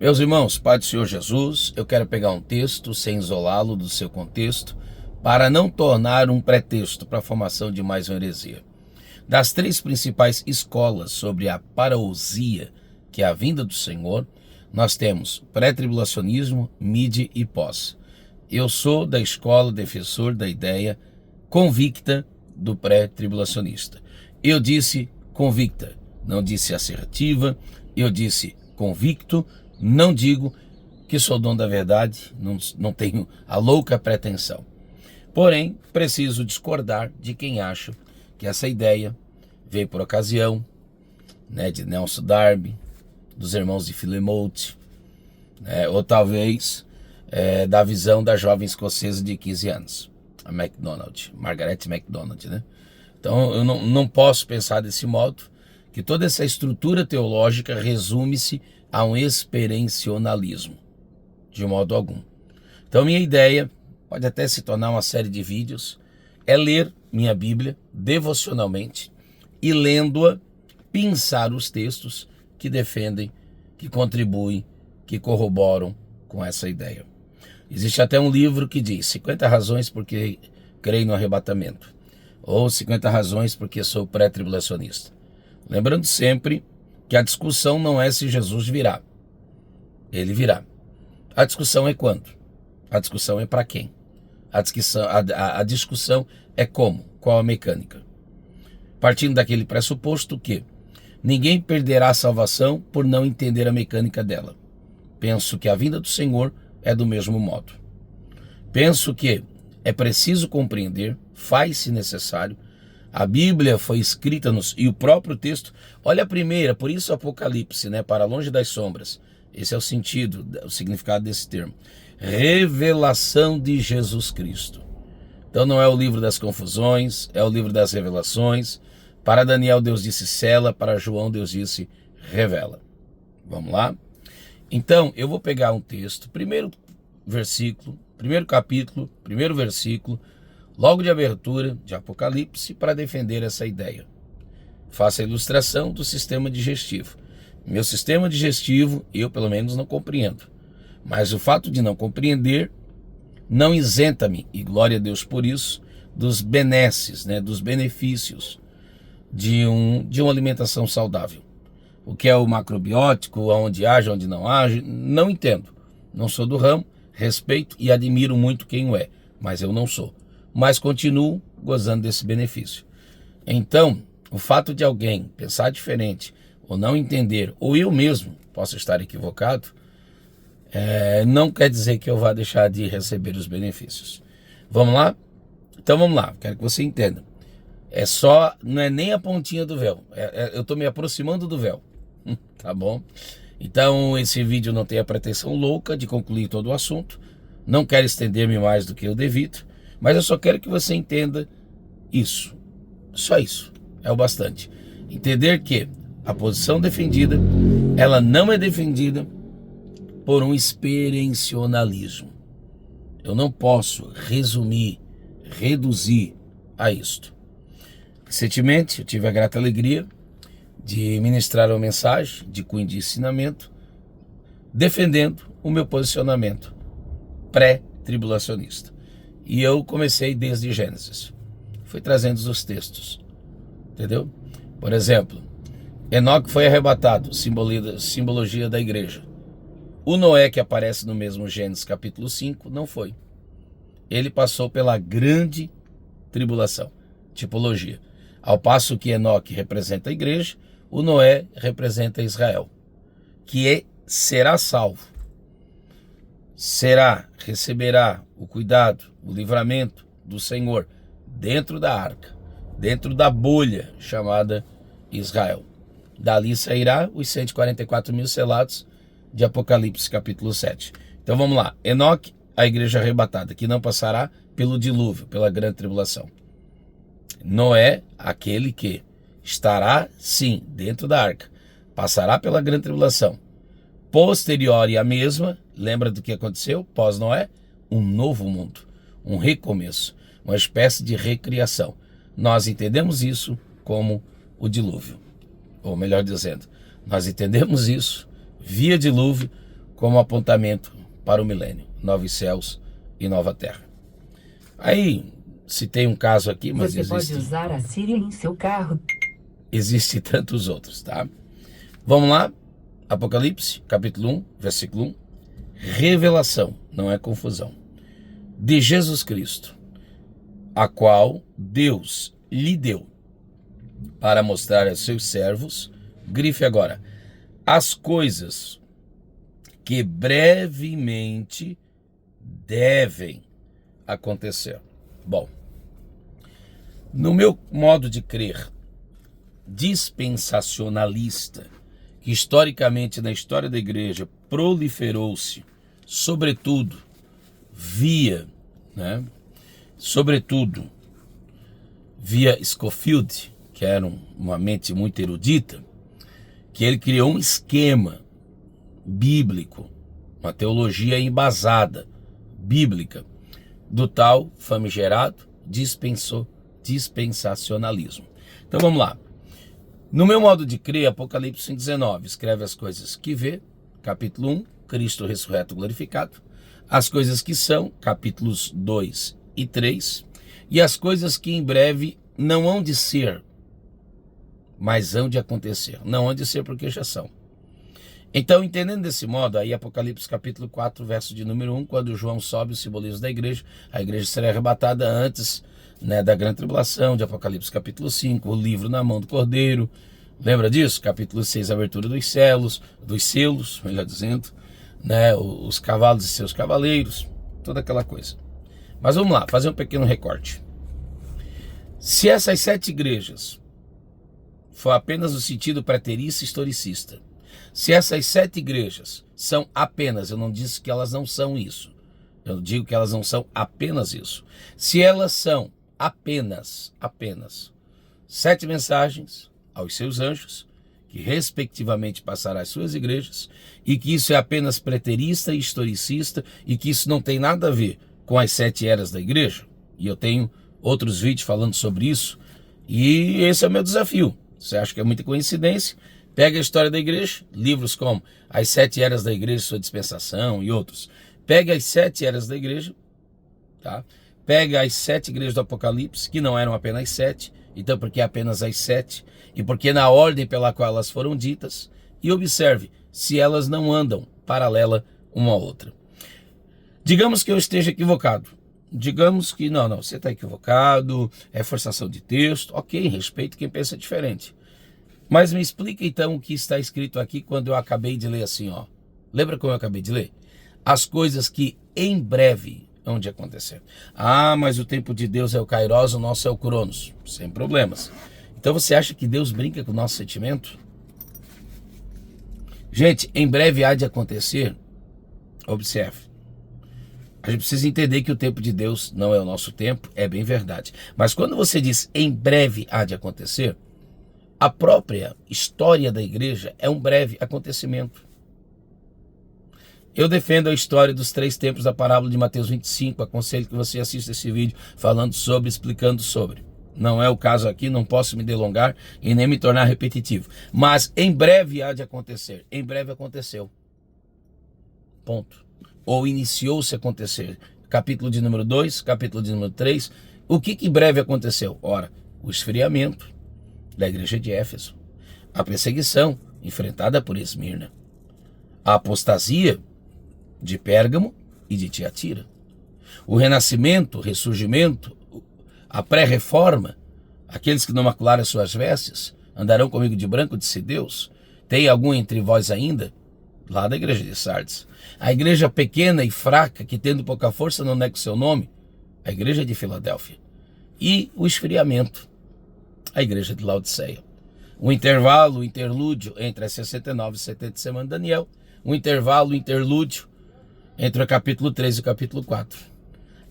Meus irmãos, Pai do Senhor Jesus, eu quero pegar um texto sem isolá-lo do seu contexto, para não tornar um pretexto para a formação de mais uma heresia. Das três principais escolas sobre a parousia, que é a vinda do Senhor, nós temos pré-tribulacionismo, mid e pós. Eu sou da escola defensor da ideia convicta do pré-tribulacionista. Eu disse convicta, não disse assertiva, eu disse convicto. Não digo que sou dono da verdade, não tenho a louca pretensão. Porém, preciso discordar de quem acha que essa ideia veio por ocasião, de Nelson Darby, dos irmãos de Philemouth, ou talvez da visão da jovem escocesa de 15 anos, a Margaret MacDonald. Então, eu não posso pensar desse modo, que toda essa estrutura teológica resume-se a um experiencionalismo, de modo algum. Então, minha ideia, pode até se tornar uma série de vídeos, é ler minha Bíblia devocionalmente e, lendo-a, pensar os textos que defendem, que contribuem, que corroboram com essa ideia. Existe até um livro que diz 50 razões porque creio no arrebatamento, ou 50 razões porque sou pré-tribulacionista. Lembrando sempre que a discussão não é se Jesus virá. Ele virá. A discussão é quando? A discussão é para quem? A discussão é como? Qual a mecânica? Partindo daquele pressuposto que ninguém perderá a salvação por não entender a mecânica dela. Penso que a vinda do Senhor é do mesmo modo. Penso que é preciso compreender, faz-se necessário. A Bíblia foi escrita e o próprio texto, olha a primeira, por isso Apocalipse, para longe das sombras. Esse é o sentido, o significado desse termo. Revelação de Jesus Cristo. Então não é o livro das confusões, é o livro das revelações. Para Daniel Deus disse cela, para João Deus disse revela. Vamos lá? Então eu vou pegar um texto, primeiro versículo, primeiro capítulo, primeiro versículo, logo de abertura de Apocalipse, para defender essa ideia. Faço a ilustração do sistema digestivo. Meu sistema digestivo, eu pelo menos não compreendo. Mas o fato de não compreender não isenta-me, e glória a Deus por isso, dos benesses, dos benefícios de uma alimentação saudável. O que é o macrobiótico, onde age, onde não age, não entendo. Não sou do ramo, respeito e admiro muito quem o é, mas eu não sou. Mas continuo gozando desse benefício. Então, o fato de alguém pensar diferente, ou não entender, ou eu mesmo posso estar equivocado, não quer dizer que eu vá deixar de receber os benefícios. Vamos lá? Então vamos lá, quero que você entenda. Não é nem a pontinha do véu, eu estou me aproximando do véu, tá bom? Então esse vídeo não tem a pretensão louca de concluir todo o assunto, não quero estender-me mais do que eu devido, mas eu só quero que você entenda isso, só isso, é o bastante. Entender que a posição defendida, ela não é defendida por um experiencionalismo. Eu não posso reduzir a isto. Recentemente, eu tive a grata alegria de ministrar uma mensagem de cunho de ensinamento, defendendo o meu posicionamento pré-tribulacionista. E eu comecei desde Gênesis. Fui trazendo os textos, entendeu? Por exemplo, Enoque foi arrebatado, simbologia da igreja. O Noé, que aparece no mesmo Gênesis capítulo 5, não foi. Ele passou pela grande tribulação, tipologia. Ao passo que Enoque representa a igreja, o Noé representa Israel, que será salvo. Receberá o cuidado, o livramento do Senhor dentro da arca, dentro da bolha chamada Israel. Dali sairá os 144 mil selados de Apocalipse capítulo 7. Então vamos lá. Enoque, a igreja arrebatada, que não passará pelo dilúvio, pela grande tribulação. Noé, aquele que estará, sim, dentro da arca, passará pela grande tribulação. Posterior à mesma, lembra do que aconteceu? Pós-Noé, um novo mundo, um recomeço, uma espécie de recriação. Nós entendemos isso como o dilúvio. Ou melhor dizendo, nós entendemos isso, via dilúvio, como apontamento para o milênio, novos céus e nova terra. Aí, se tem um caso aqui, mas você pode usar a Siri em seu carro. Existem tantos outros, tá? Vamos lá, Apocalipse, capítulo 1, versículo 1. Revelação, não é confusão, de Jesus Cristo, a qual Deus lhe deu para mostrar aos seus servos, grife agora, as coisas que brevemente devem acontecer. Bom, no meu modo de crer dispensacionalista, que historicamente na história da igreja proliferou-se, sobretudo via Scofield, que era uma mente muito erudita, que ele criou um esquema bíblico, uma teologia embasada, bíblica, do tal famigerado dispensacionalismo. Então vamos lá. No meu modo de crer, Apocalipse 19 escreve as coisas que vê, capítulo 1, Cristo ressurreto glorificado, as coisas que são, capítulos 2 e 3, e as coisas que em breve não hão de ser, mas hão de acontecer. Não hão de ser porque já são. Então, entendendo desse modo, aí Apocalipse capítulo 4, verso de número 1, quando João sobe o simbolismo da igreja, a igreja será arrebatada antes, da grande tribulação, de Apocalipse capítulo 5, o livro na mão do Cordeiro. Lembra disso? Capítulo 6, a abertura dos selos, melhor dizendo, os cavalos e seus cavaleiros, toda aquela coisa. Mas vamos lá, fazer um pequeno recorte. Se essas 7 igrejas for apenas no sentido preterista e historicista, se essas 7 igrejas são apenas, eu não disse que elas não são isso, eu digo que elas não são apenas isso. Se elas são apenas 7 mensagens aos seus anjos, que respectivamente passará às suas igrejas, e que isso é apenas preterista e historicista, e que isso não tem nada a ver com as 7 eras da igreja, e eu tenho outros vídeos falando sobre isso, e esse é o meu desafio. Você acha que é muita coincidência? Pega a história da igreja, livros como As 7 Eras da Igreja, Sua Dispensação e outros. Pega as 7 eras da igreja, tá? Pega as 7 igrejas do Apocalipse, que não eram apenas 7, então porque apenas as 7, e porque na ordem pela qual elas foram ditas, e observe se elas não andam paralela uma à outra. Digamos que eu esteja equivocado. Digamos que não, você está equivocado, é forçação de texto, ok, respeito quem pensa diferente. Mas me explica então o que está escrito aqui quando eu acabei de ler assim, ó. Lembra como eu acabei de ler? As coisas que em breve hão de acontecer. Ah, mas o tempo de Deus é o Kairos, o nosso é o Cronos. Sem problemas. Então você acha que Deus brinca com o nosso sentimento? Gente, em breve há de acontecer. Observe. A gente precisa entender que o tempo de Deus não é o nosso tempo, é bem verdade. Mas quando você diz em breve há de acontecer, a própria história da igreja é um breve acontecimento. Eu defendo a história dos 3 tempos da parábola de Mateus 25. Aconselho que você assista esse vídeo falando sobre, explicando sobre. Não é o caso aqui, não posso me delongar e nem me tornar repetitivo. Mas em breve há de acontecer. Em breve aconteceu. Ponto. Ou iniciou-se a acontecer. Capítulo de número 2, capítulo de número 3. O que em breve aconteceu? Ora, o esfriamento da igreja de Éfeso, a perseguição enfrentada por Esmirna, a apostasia de Pérgamo e de Tiatira, o renascimento, o ressurgimento, a pré-reforma, aqueles que não macularam as suas vestes, andarão comigo de branco, disse Deus. Tem algum entre vós ainda? Lá da igreja de Sardes. A igreja pequena e fraca, que tendo pouca força não nega o seu nome, a igreja de Filadélfia. E o esfriamento, a igreja de Laodiceia. O intervalo, o interlúdio entre as 69 e 70 semanas de Daniel, o intervalo, o interlúdio entre o capítulo 3 e o capítulo 4.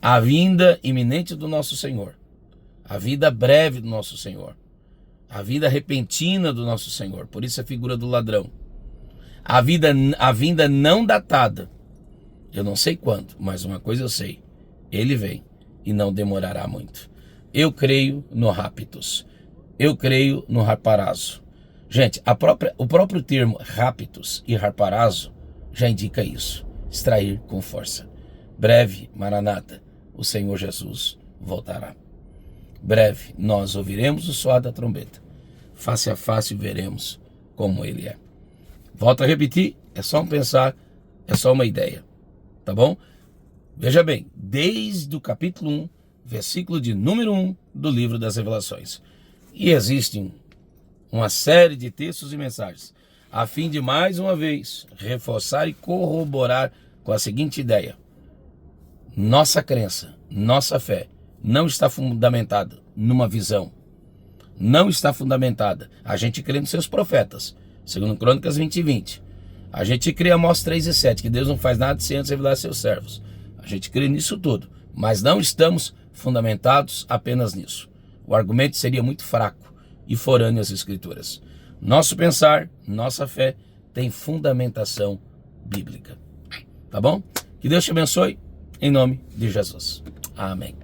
A vinda iminente do nosso Senhor, a vinda breve do nosso Senhor, a vinda repentina do nosso Senhor, por isso a figura do ladrão. A vinda não datada, eu não sei quando, mas uma coisa eu sei, ele vem e não demorará muito. Eu creio no raptus. Eu creio no harparazo. Gente, o próprio termo raptus e harparazo já indica isso. Extrair com força. Breve, Maranata, o Senhor Jesus voltará. Breve, nós ouviremos o soar da trombeta. Face a face veremos como ele é. Volto a repetir, é só um pensar, é só uma ideia. Tá bom? Veja bem, desde o capítulo 1, versículo de número 1 do livro das Revelações. E existem uma série de textos e mensagens, a fim de, mais uma vez, reforçar e corroborar com a seguinte ideia. Nossa crença, nossa fé, não está fundamentada numa visão. Não está fundamentada. A gente crê nos seus profetas, segundo Crônicas 20:20. A gente crê Amós 3:7, que Deus não faz nada sem antes revelar a seus servos. A gente crê nisso tudo, mas não estamos fundamentados apenas nisso. O argumento seria muito fraco e forâneo às Escrituras. Nosso pensar, nossa fé tem fundamentação bíblica. Tá bom? Que Deus te abençoe, em nome de Jesus. Amém.